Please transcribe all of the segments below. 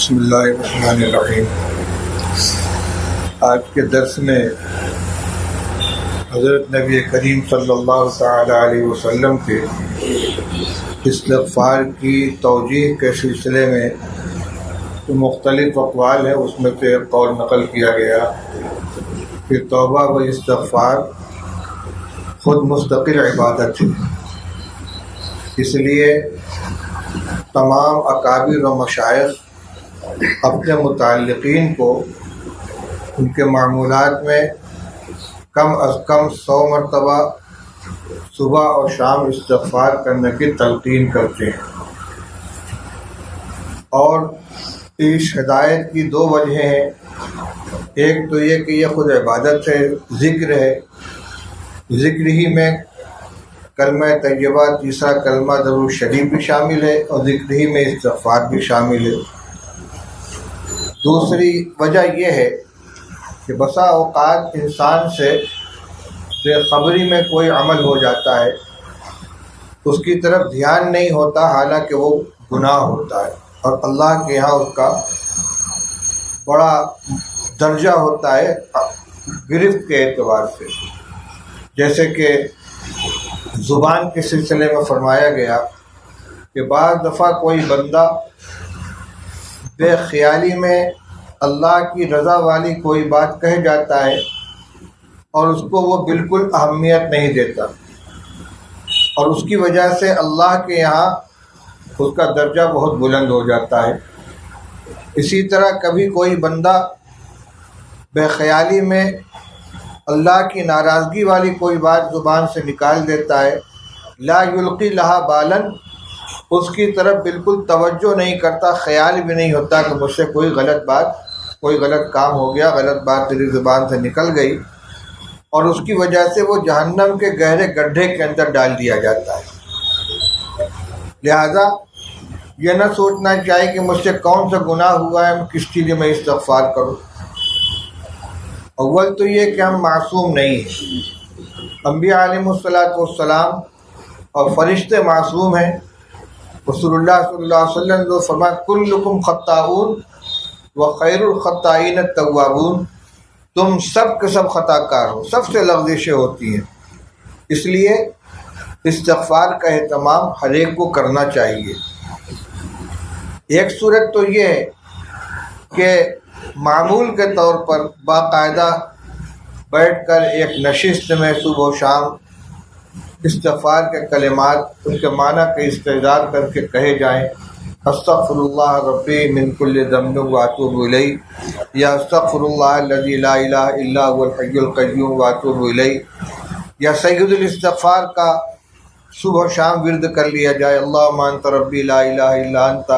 بسم اللہ الرحمن الرحیم۔ آج کے درس میں حضرت نبی کریم صلی اللہ تعالی علیہ وسلم کے استغفار کی توجیہ کے سلسلے میں جو مختلف اقوال ہیں اس میں سے ایک قول نقل کیا گیا کہ توبہ و استغفار خود مستقل عبادت ہے، اس لیے تمام اکابر و مشائخ اپنے متعلقین کو ان کے معمولات میں کم از کم 100 مرتبہ صبح اور شام استغفار کرنے کی تلقین کرتے ہیں، اور اس ہدایت کی 2 وجہیں ہیں۔ ایک تو یہ کہ یہ خود عبادت ہے، ذکر ہے، ذکر ہی میں کلمہ طیبہ، تیسرا کلمہ درود شریف بھی شامل ہے، اور ذکر ہی میں استغفار بھی شامل ہے۔ دوسری وجہ یہ ہے کہ بسا اوقات انسان سے بے خبری میں کوئی عمل ہو جاتا ہے، اس کی طرف دھیان نہیں ہوتا، حالانکہ وہ گناہ ہوتا ہے، اور اللہ کے یہاں اس کا بڑا درجہ ہوتا ہے گرفت کے اعتبار سے۔ جیسے کہ زبان کے سلسلے میں فرمایا گیا کہ بعض دفعہ کوئی بندہ بے خیالی میں اللہ کی رضا والی کوئی بات کہہ جاتا ہے اور اس کو وہ بالکل اہمیت نہیں دیتا، اور اس کی وجہ سے اللہ کے یہاں اس کا درجہ بہت بلند ہو جاتا ہے۔ اسی طرح کبھی کوئی بندہ بے خیالی میں اللہ کی ناراضگی والی کوئی بات زبان سے نکال دیتا ہے، لا یلقی لہا بالن، اس کی طرف بالکل توجہ نہیں کرتا، خیال بھی نہیں ہوتا کہ مجھ سے کوئی غلط بات، کوئی غلط کام ہو گیا، غلط بات تیری زبان سے نکل گئی، اور اس کی وجہ سے وہ جہنم کے گہرے گڈھے کے اندر ڈال دیا جاتا ہے۔ لہذا یہ نہ سوچنا چاہیے کہ مجھ سے کون سا گناہ ہوا ہے، کس چیز میں استغفار کروں۔ اول تو یہ کہ ہم معصوم نہیں ہیں، انبیاء علیہ السلام اور فرشتے معصوم ہیں۔ رسول اللہ صلی اللہ علیہ وسلم جو فرمایا کلکم خطاؤون وخیر الخطائین التوابون، تم سب کے سب خطا کار ہو، سب سے لغزشیں ہوتی ہیں، اس لیے استغفار کا اہتمام ہر ایک کو کرنا چاہیے۔ ایک صورت تو یہ ہے کہ معمول کے طور پر باقاعدہ بیٹھ کر ایک نشست میں صبح و شام استغفار کے کلمات، ان کے معنی کا استحضار کر کے کہے جائیں، استغفر اللہ ربی من کل ذنب واتوب الیہ، یا استغفر اللہ الذی لا الہ الا هو الحی القیوم واتوب الیہ، یا سید الاستغفار کا صبح و شام ورد کر لیا جائے، اللہم انت ربی لا الہ الا انت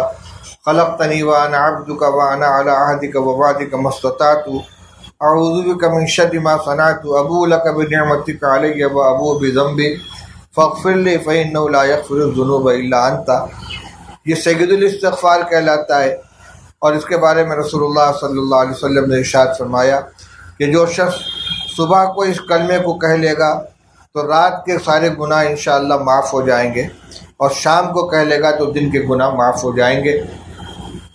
خلقتنی وانا عبدک وانا علی عہدک ووعدک ما استطعت اعوذ بک من شر ما صنعت ابوء لک بنعمتک علی وابوء بذنبی فاغفر لی فانہ لا یغفر الذنوب الا انت۔ یہ سید الاستغفار کہلاتا ہے، اور اس کے بارے میں رسول اللہ صلی اللہ علیہ وسلم نے ارشاد فرمایا کہ جو شخص صبح کو اس کلمے کو کہہ لے گا تو رات کے سارے گناہ انشاءاللہ معاف ہو جائیں گے، اور شام کو کہہ لے گا تو دن کے گناہ معاف ہو جائیں گے،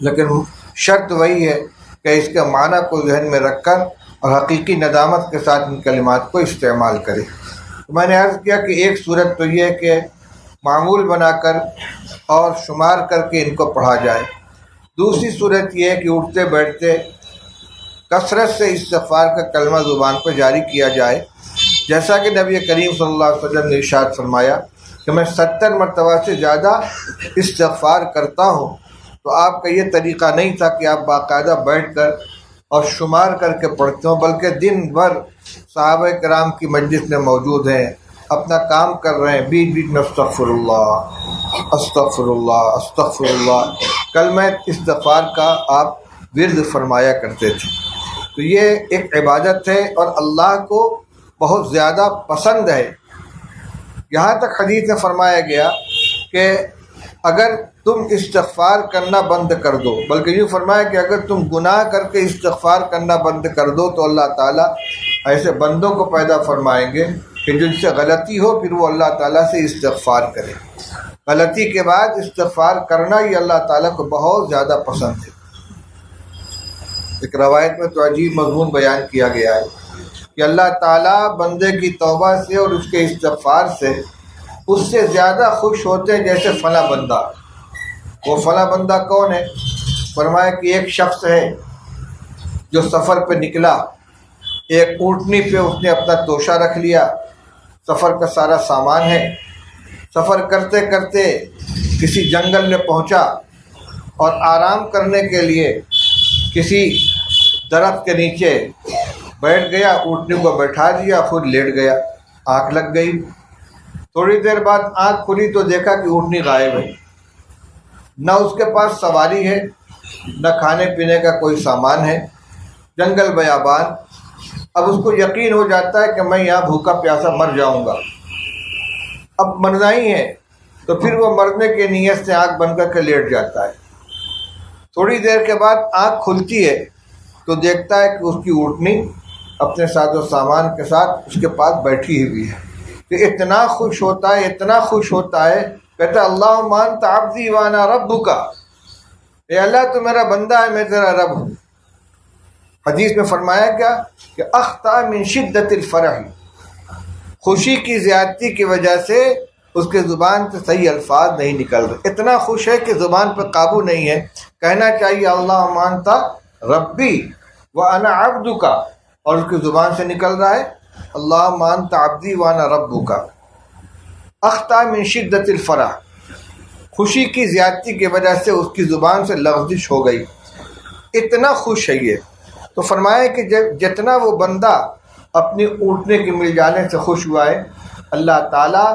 لیکن شرط وہی ہے کہ اس کے معنی کو ذہن میں رکھ کر اور حقیقی ندامت کے ساتھ ان کلمات کو استعمال کرے۔ تو میں نے عرض کیا کہ ایک صورت تو یہ ہے کہ معمول بنا کر اور شمار کر کے ان کو پڑھا جائے۔ دوسری صورت یہ ہے کہ اٹھتے بیٹھتے کثرت سے استغفار کا کلمہ زبان پر جاری کیا جائے، جیسا کہ نبی کریم صلی اللہ علیہ وسلم نے ارشاد فرمایا کہ میں 70 مرتبہ سے زیادہ استغفار کرتا ہوں۔ تو آپ کا یہ طریقہ نہیں تھا کہ آپ باقاعدہ بیٹھ کر اور شمار کر کے پڑھتے ہوں، بلکہ دن بھر صحابہ کرام کی مجلس میں موجود ہیں، اپنا کام کر رہے ہیں، بیچ بیچ میں استغفر اللہ استغفر اللہ استغفر اللہ کلمہ استغفار کا آپ ورد فرمایا کرتے تھے۔ تو یہ ایک عبادت ہے اور اللہ کو بہت زیادہ پسند ہے۔ یہاں تک حدیث میں فرمایا گیا کہ اگر تم استغفار کرنا بند کر دو، بلکہ یہ فرمایا کہ اگر تم گناہ کر کے استغفار کرنا بند کر دو تو اللہ تعالیٰ ایسے بندوں کو پیدا فرمائیں گے کہ جن سے غلطی ہو پھر وہ اللہ تعالیٰ سے استغفار کرے۔ غلطی کے بعد استغفار کرنا یہ اللہ تعالیٰ کو بہت زیادہ پسند ہے۔ ایک روایت میں تو عجیب مضمون بیان کیا گیا ہے کہ اللہ تعالیٰ بندے کی توبہ سے اور اس کے استغفار سے اس سے زیادہ خوش ہوتے ہیں جیسے فلاں بندہ. وہ فلاں بندہ کون ہے؟ فرمایا کہ ایک شخص ہے جو سفر پہ نکلا، ایک اونٹنی پہ اس نے اپنا توشہ رکھ لیا، سفر کا سارا سامان ہے. سفر کرتے کرتے کسی جنگل میں پہنچا اور آرام کرنے کے لیے کسی درخت کے نیچے بیٹھ گیا، اونٹنی کو بیٹھا دیا، خود لیٹ گیا. آنکھ لگ گئی. تھوڑی دیر بعد آنکھ کھلی تو دیکھا کہ اونٹنی غائب ہے. نہ اس کے پاس سواری ہے، نہ کھانے پینے کا کوئی سامان ہے، جنگل بیابان. اب اس کو یقین ہو جاتا ہے کہ میں یہاں بھوکا پیاسا مر جاؤں گا، اب مرنا ہی ہے. تو پھر وہ مرنے کی نیت سے آنکھ بند کر کے لیٹ جاتا ہے. تھوڑی دیر کے بعد آنکھ کھلتی ہے تو دیکھتا ہے کہ اس کی اونٹنی اپنے ساز و سامان کے ساتھ اس کے پاس بیٹھی ہوئی ہے. کہ اتنا خوش ہوتا ہے، اتنا خوش ہوتا ہے، کہتا اللہم انت عبدی وانا ربک، اے اللہ تو میرا بندہ ہے، میں تیرا رب ہوں. حدیث میں فرمایا کیا کہ اخطا من شدت الفرح، خوشی کی زیادتی کی وجہ سے اس کے زبان سے صحیح الفاظ نہیں نکل رہے. اتنا خوش ہے کہ زبان پر قابو نہیں ہے. کہنا چاہیے اللہم انت ربی وانا عبدک، اور اس کی زبان سے نکل رہا ہے اللہم انت عبدی وانا ربک. اخطا من شدت الفرح، خوشی کی زیادتی کی وجہ سے اس کی زبان سے لغزش ہو گئی، اتنا خوش ہے یہ. تو فرمایا کہ جتنا وہ بندہ اپنی اونٹنے کے مل جانے سے خوش ہوا ہے، اللہ تعالیٰ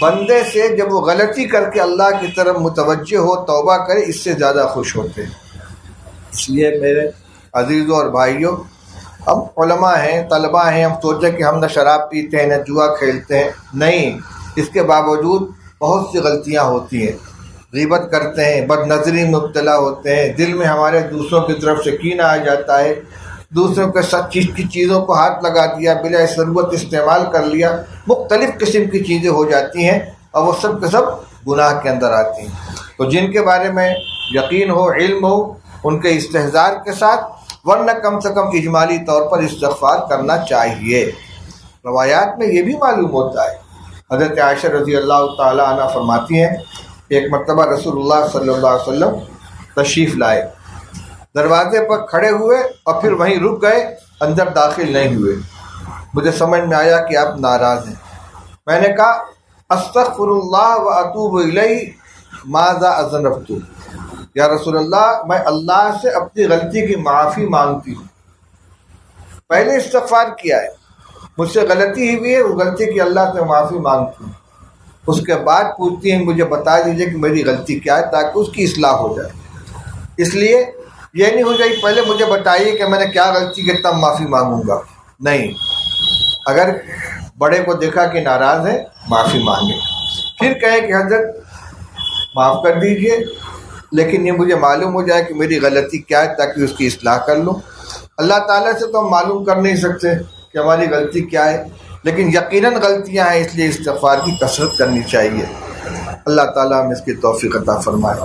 بندے سے جب وہ غلطی کر کے اللہ کی طرف متوجہ ہو، توبہ کرے، اس سے زیادہ خوش ہوتے ہیں. اس لیے میرے عزیزوں اور بھائیوں، ہم علماء ہیں، طلباء ہیں، ہم سوچیں کہ ہم نہ شراب پیتے ہیں نہ جوا کھیلتے ہیں. نہیں، اس کے باوجود بہت سی غلطیاں ہوتی ہیں. غیبت کرتے ہیں، بد نظری میں مبتلا ہوتے ہیں، دل میں ہمارے دوسروں کی طرف سے کینہ آ جاتا ہے، دوسروں کے ساتھ کی چیزوں کو ہاتھ لگا دیا، بلا ضرورت استعمال کر لیا، مختلف قسم کی چیزیں ہو جاتی ہیں اور وہ سب کے سب گناہ کے اندر آتی ہیں. تو جن کے بارے میں یقین ہو، علم ہو، ان کے استحضار کے ساتھ، ورنہ کم سے کم اجمالی طور پر استغفار کرنا چاہیے. روایات میں یہ بھی معلوم ہوتا ہے. حضرت عائشہ رضی اللہ تعالی عنہ فرماتی ہیں ایک مرتبہ رسول اللہ صلی اللہ علیہ وسلم تشریف لائے، دروازے پر کھڑے ہوئے اور پھر وہیں رک گئے، اندر داخل نہیں ہوئے. مجھے سمجھ میں آیا کہ آپ ناراض ہیں. میں نے کہا استغفر اللہ و اتوب الیہ ماذا اذنبت، یا رسول اللہ میں اللہ سے اپنی غلطی کی معافی مانگتی ہوں. پہلے استغفار کیا ہے، مجھ سے غلطی ہوئی ہے، اس غلطی کی اللہ سے معافی مانگتی ہوں. اس کے بعد پوچھتی ہیں مجھے بتا دیجئے کہ میری غلطی کیا ہے تاکہ اس کی اصلاح ہو جائے. اس لیے یہ نہیں ہو جائے پہلے مجھے بتائیے کہ میں نے کیا غلطی کی تب معافی مانگوں گا. نہیں، اگر بڑے کو دیکھا کہ ناراض ہے، معافی مانگے، پھر کہیں کہ حضرت معاف کر دیجئے، لیکن یہ مجھے معلوم ہو جائے کہ میری غلطی کیا ہے تاکہ اس کی اصلاح کر لوں. اللہ تعالیٰ سے تو ہم معلوم کر نہیں سکتے کہ ہماری غلطی کیا ہے، لیکن یقیناً غلطیاں ہیں، اس لیے استغفار کی کثرت کرنی چاہیے. اللہ تعالیٰ ہمیں اس کی توفیق عطا فرمائے.